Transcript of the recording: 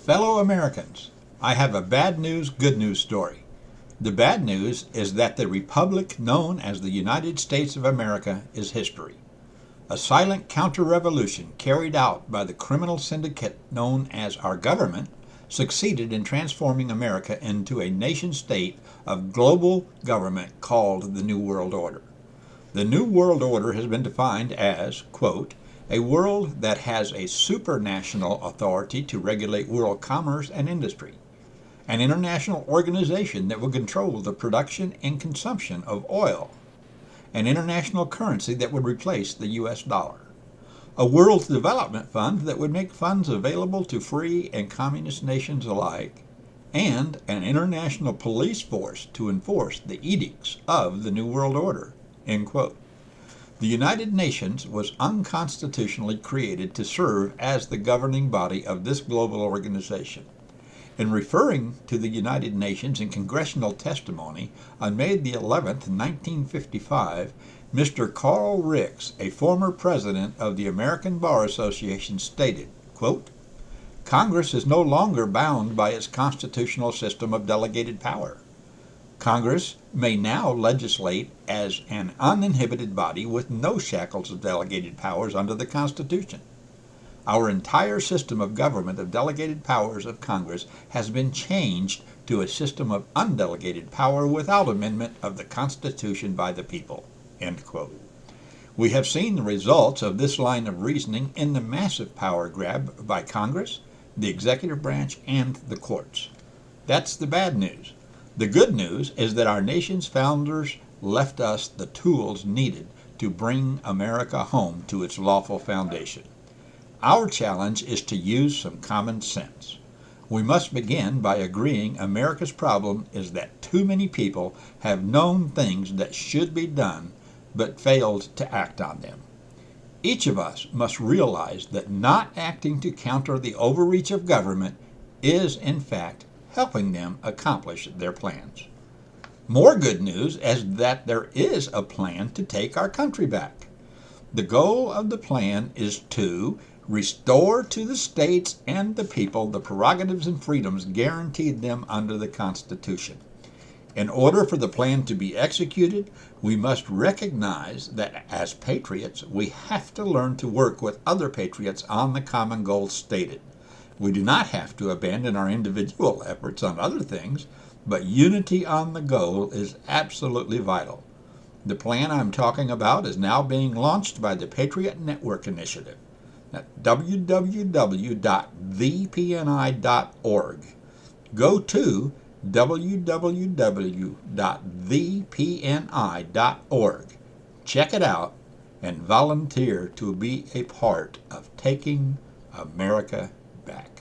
Fellow Americans, I have a bad news, good news story. The bad news is that the republic known as the United States of America is history. A silent counter-revolution carried out by the criminal syndicate known as our government succeeded in transforming America into a nation-state of global government called the New World Order. The New World Order has been defined as, quote, a world that has a supranational authority to regulate world commerce and industry, an international organization that will control the production and consumption of oil, an international currency that would replace the U.S. dollar, a world development fund that would make funds available to free and communist nations alike, and an international police force to enforce the edicts of the New World Order, end quote. The United Nations was unconstitutionally created to serve as the governing body of this global organization. In referring to the United Nations in congressional testimony on May the 11th, 1955, Mr. Carl Ricks, a former president of the American Bar Association, stated, quote, Congress is no longer bound by its constitutional system of delegated power. Congress may now legislate as an uninhibited body with no shackles of delegated powers under the Constitution. Our entire system of government of delegated powers of Congress has been changed to a system of undelegated power without amendment of the Constitution by the people, end quote. We have seen the results of this line of reasoning in the massive power grab by Congress, the executive branch, and the courts. That's the bad news. The good news is that our nation's founders left us the tools needed to bring America home to its lawful foundation. Our challenge is to use some common sense. We must begin by agreeing America's problem is that too many people have known things that should be done but failed to act on them. Each of us must realize that not acting to counter the overreach of government is, in fact, helping them accomplish their plans. More good news is that there is a plan to take our country back. The goal of the plan is to restore to the states and the people the prerogatives and freedoms guaranteed them under the Constitution. In order for the plan to be executed, we must recognize that as patriots, we have to learn to work with other patriots on the common goal stated. We do not have to abandon our individual efforts on other things, but unity on the goal is absolutely vital. The plan I'm talking about is now being launched by the Patriot Network Initiative at www.thepni.org. Go to www.thepni.org. Check it out and volunteer to be a part of taking America back.